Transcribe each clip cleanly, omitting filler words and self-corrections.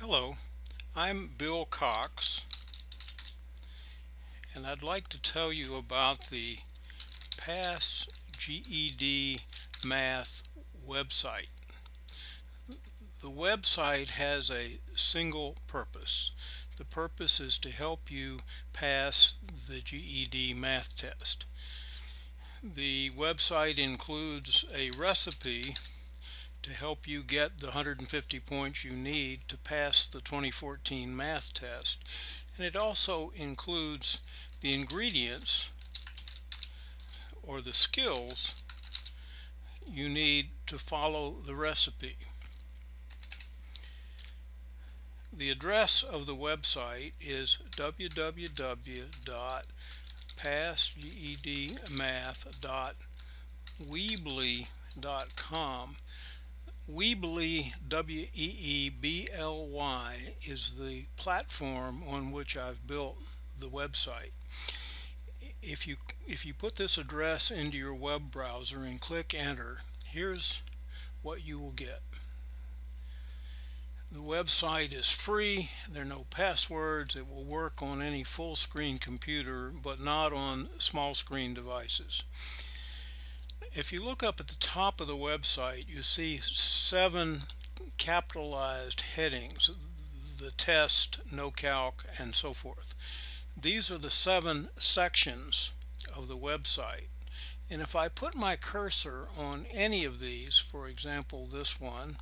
Hello, I'm Bill Cox, and I'd like to tell you about the Pass GED Math website. The website has a single purpose. The purpose is to help you pass the GED math test. The website includes a recipe to help you get the 150 points you need to pass the 2014 math test, and it also includes the ingredients or the skills you need to follow the recipe. The address of the website is www.passgedmath.weebly.com. Weebly, Weebly, is the platform on which I've built the website. If you put this address into your web browser and click enter, here's what you will get. The website is free. There are no passwords. It will work on any full screen computer, but not on small screen devices. If you look up at the top of the website, you see 7 capitalized headings: the test, no calc, and so forth. These are the 7 sections of the website. And if I put my cursor on any of these, for example this one,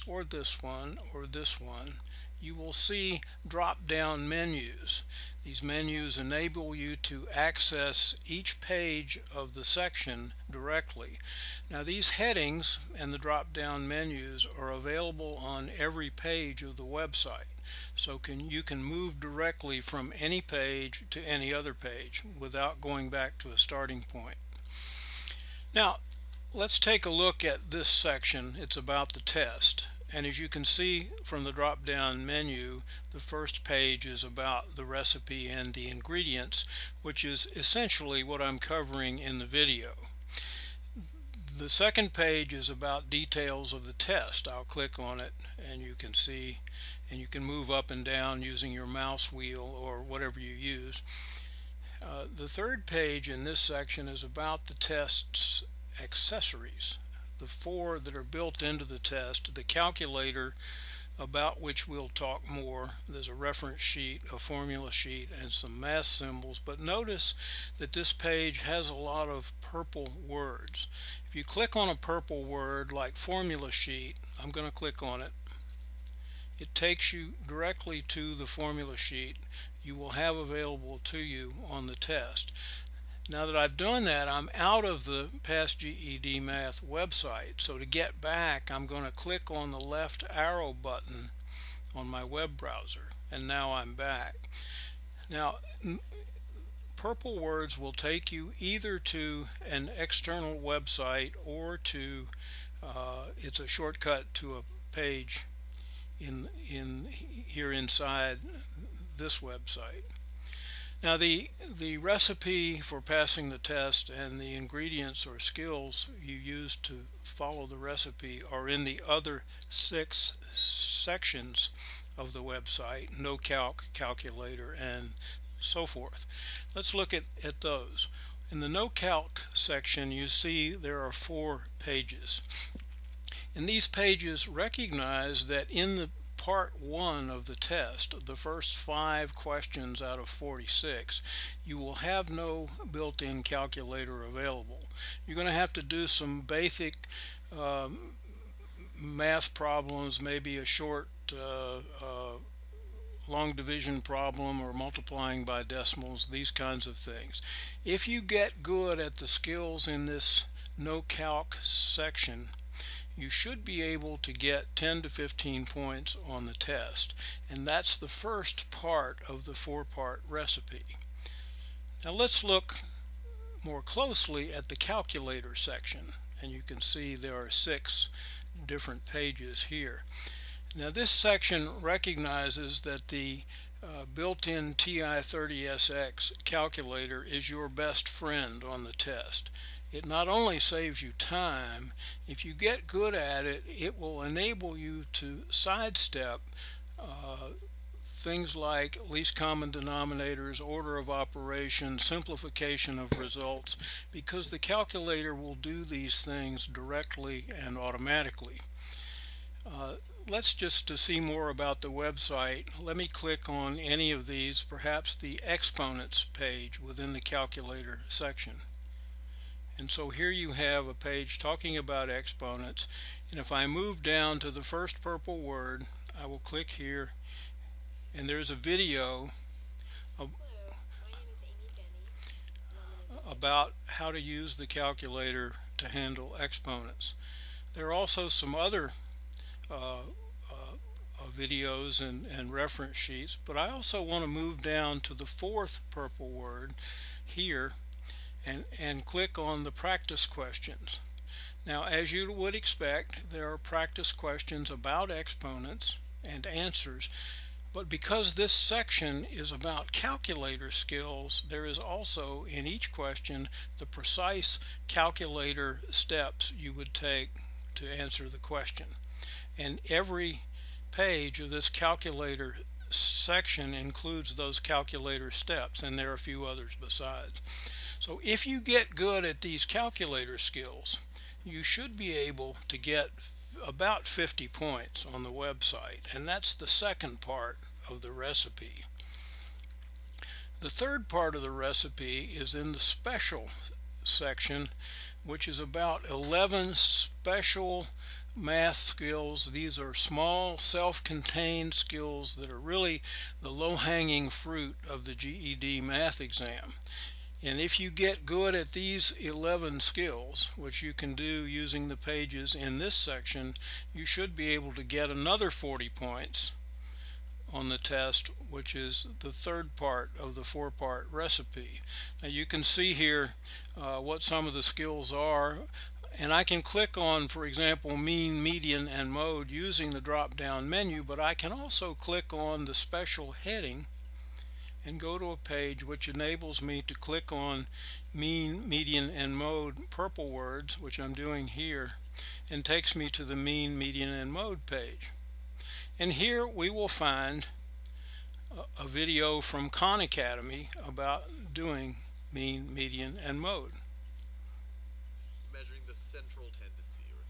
or this one, or this one, you will see drop-down menus. These menus enable you to access each page of the section directly. Now these headings and the drop-down menus are available on every page of the website, so you can move directly from any page to any other page without going back to a starting point. Now let's take a look at this section. It's about the test. And as you can see from the drop-down menu, the first page is about the recipe and the ingredients, which is essentially what I'm covering in the video. The second page is about details of the test. I'll click on it and you can see, and you can move up and down using your mouse wheel or whatever you use. The third page in this section is about the test's accessories, the 4 that are built into the test: the calculator, about which we'll talk more. There's a reference sheet, a formula sheet, and some math symbols. But notice that this page has a lot of purple words. If you click on a purple word like formula sheet, I'm going to click on it. It takes you directly to the formula sheet you will have available to you on the test. Now that I've done that, I'm out of the Pass GED Math website. So to get back, I'm going to click on the left arrow button on my web browser, and now I'm back. Now purple words will take you either to an external website or to it's a shortcut to a page in here inside this website. Now the recipe for passing the test and the ingredients or skills you use to follow the recipe are in the other 6 sections of the website: no calc, calculator, and so forth. Let's look at those. In the no calc section, you see there are 4 pages. And these pages recognize that in the part 1 of the test, the first 5 questions out of 46, you will have no built-in calculator available. You're going to have to do some basic math problems, maybe a short long division problem or multiplying by decimals, these kinds of things. If you get good at the skills in this no calc section, you should be able to get 10 to 15 points on the test. And that's the first part of the 4-part recipe. Now let's look more closely at the calculator section. And you can see there are 6 different pages here. Now this section recognizes that the built-in TI-30SX calculator is your best friend on the test. It not only saves you time, if you get good at it, it will enable you to sidestep Things like least common denominators, order of operation, simplification of results, because the calculator will do these things directly and automatically. Let's just to see more about the website, let me click on any of these, perhaps the exponents page within the calculator section. And so here you have a page talking about exponents, and if I move down to the first purple word, I will click here, and there's a video about how to use the calculator to handle exponents. There are also some other videos and reference sheets, but I also want to move down to the fourth purple word here and click on the practice questions. Now, as you would expect, there are practice questions about exponents and answers, but because this section is about calculator skills, there is also in each question the precise calculator steps you would take to answer the question. And every page of this calculator section includes those calculator steps, and there are a few others besides. So if you get good at these calculator skills, you should be able to get about 50 points on the website, and that's the second part of the recipe. The third part of the recipe is in the special section, which is about 11 special math skills. These are small self-contained skills that are really the low-hanging fruit of the GED math exam. And if you get good at these 11 skills, which you can do using the pages in this section, you should be able to get another 40 points on the test, which is the third part of the four-part recipe. Now you can see here what some of the skills are, and I can click on, for example, mean, median, and mode using the drop-down menu, but I can also click on the special heading and go to a page which enables me to click on mean, median, and mode purple words, which I'm doing here, and takes me to the mean, median, and mode page. And here we will find a video from Khan Academy about doing mean, median, and mode. Measuring the central tendency, or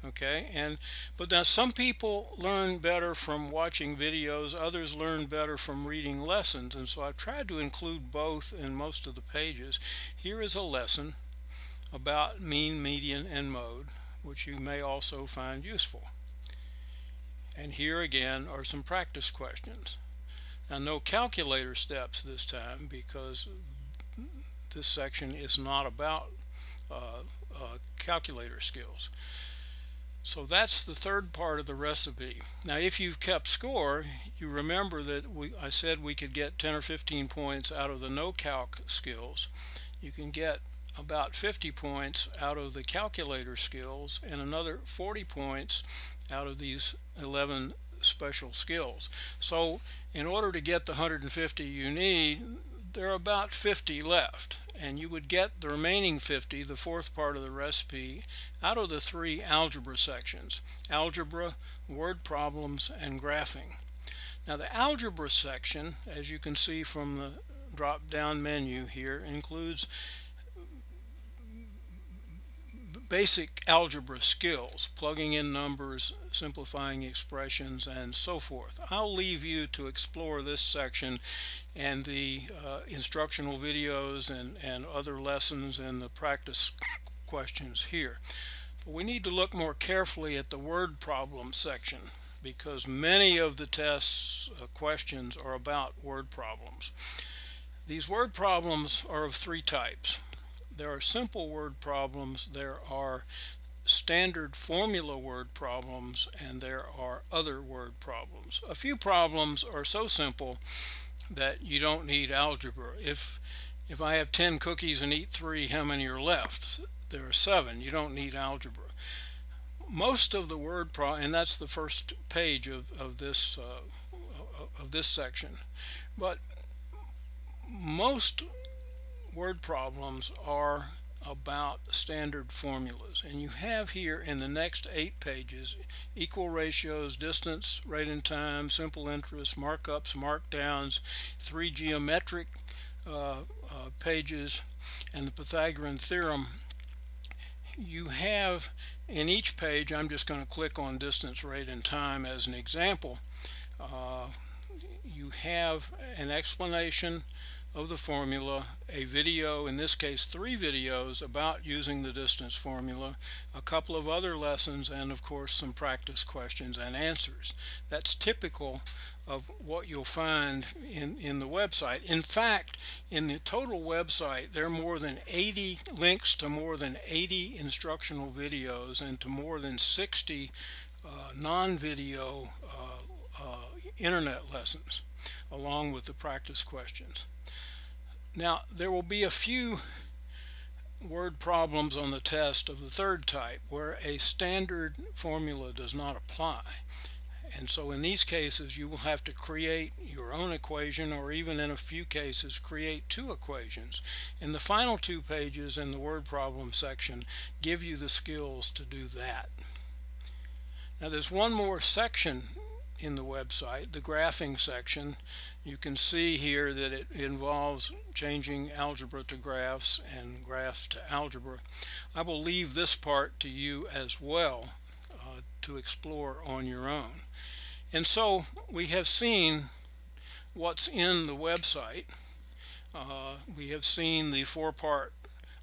Okay, but now some people learn better from watching videos, others learn better from reading lessons, and so I've tried to include both in most of the pages. Here is a lesson about mean, median, and mode, which you may also find useful. And here again are some practice questions. Now, no calculator steps this time, because this section is not about calculator skills. So that's the third part of the recipe. Now, if you've kept score, you remember that I said we could get 10 or 15 points out of the no calc skills. You can get about 50 points out of the calculator skills and another 40 points out of these 11 special skills. So in order to get the 150 you need, there are about 50 left, and you would get the remaining 50, the fourth part of the recipe, out of the three algebra sections: algebra, word problems, and graphing. Now the algebra section, as you can see from the drop down menu here, includes basic algebra skills, plugging in numbers, simplifying expressions, and so forth. I'll leave you to explore this section and the instructional videos and other lessons and the practice questions here. But we need to look more carefully at the word problem section, because many of the tests questions are about word problems. These word problems are of three types. There are simple word problems, there are standard formula word problems, and there are other word problems. A few problems are so simple that you don't need algebra. If I have 10 cookies and eat 3, how many are left? There are 7. You don't need algebra. Most of the word and that's the first page of this section. But most word problems are about standard formulas. And you have here in the next 8 pages equal ratios, distance, rate and time, simple interest, markups, markdowns, 3 geometric pages, and the Pythagorean theorem. You have in each page, I'm just going to click on distance, rate, and time as an example. You have an explanation of the formula, a video, in this case 3 videos about using the distance formula, a couple of other lessons, and of course some practice questions and answers. That's typical of what you'll find in the website. In fact, in the total website, there are more than 80 links to more than 80 instructional videos and to more than 60 non-video internet lessons, along with the practice questions. Now, there will be a few word problems on the test of the third type where a standard formula does not apply. And so in these cases, you will have to create your own equation, or even in a few cases, create 2 equations. And the final 2 pages in the word problem section give you the skills to do that. Now, there's one more section in the website, the graphing section. You can see here that it involves changing algebra to graphs and graphs to algebra. I will leave this part to you as well to explore on your own. And so we have seen what's in the website. We have seen the 4-part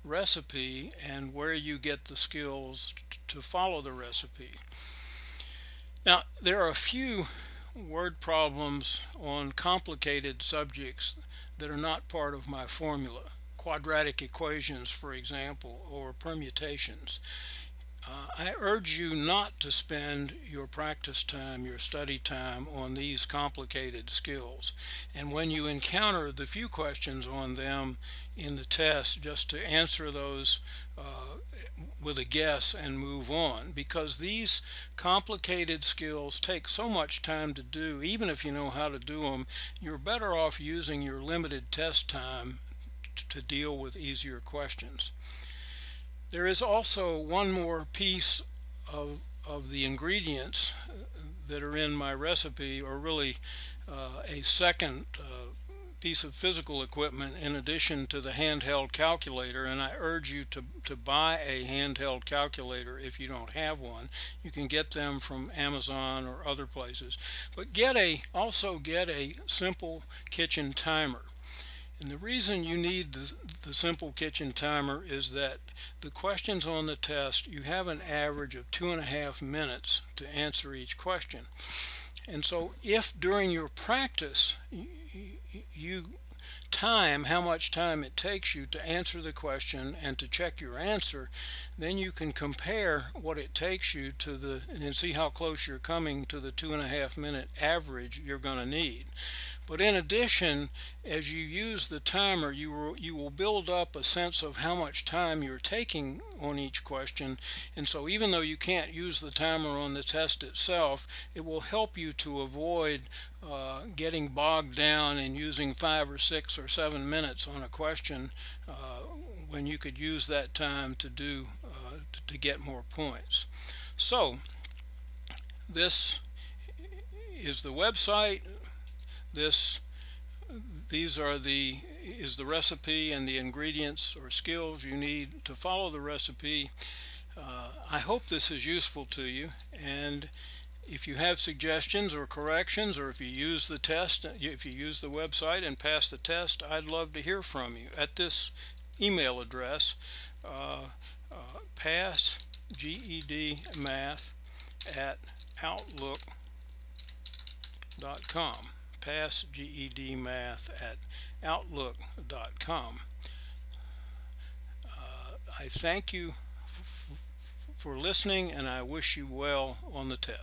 recipe and where you get the skills to follow the recipe. Now, there are a few word problems on complicated subjects that are not part of my formula. Quadratic equations, for example, or permutations. I urge you not to spend your practice time, your study time on these complicated skills. And when you encounter the few questions on them in the test, just to answer those with a guess and move on, because these complicated skills take so much time to do. Even if you know how to do them, you're better off using your limited test time to deal with easier questions. There is also one more piece of the ingredients that are in my recipe, or really a second piece of physical equipment in addition to the handheld calculator, and I urge you to buy a handheld calculator if you don't have one. You can get them from Amazon or other places, but also get a simple kitchen timer. And the reason you need the simple kitchen timer is that the questions on the test, you have an average of 2.5 minutes to answer each question. And so if during your practice you time how much time it takes you to answer the question and to check your answer, then you can compare what it takes you to and see how close you're coming to the 2.5 minute average you're going to need. But in addition, as you use the timer, you will build up a sense of how much time you're taking on each question. And so even though you can't use the timer on the test itself, it will help you to avoid getting bogged down in using 5 or 6 or 7 minutes on a question when you could use that time to get more points. So this is the website. Is the recipe and the ingredients or skills you need to follow the recipe. I hope this is useful to you, and if you have suggestions or corrections, or if you use the test, if you use the website and pass the test, I'd love to hear from you at this email address, passgedmath@outlook.com. passgedmath@outlook.com. I thank you for listening, and I wish you well on the test.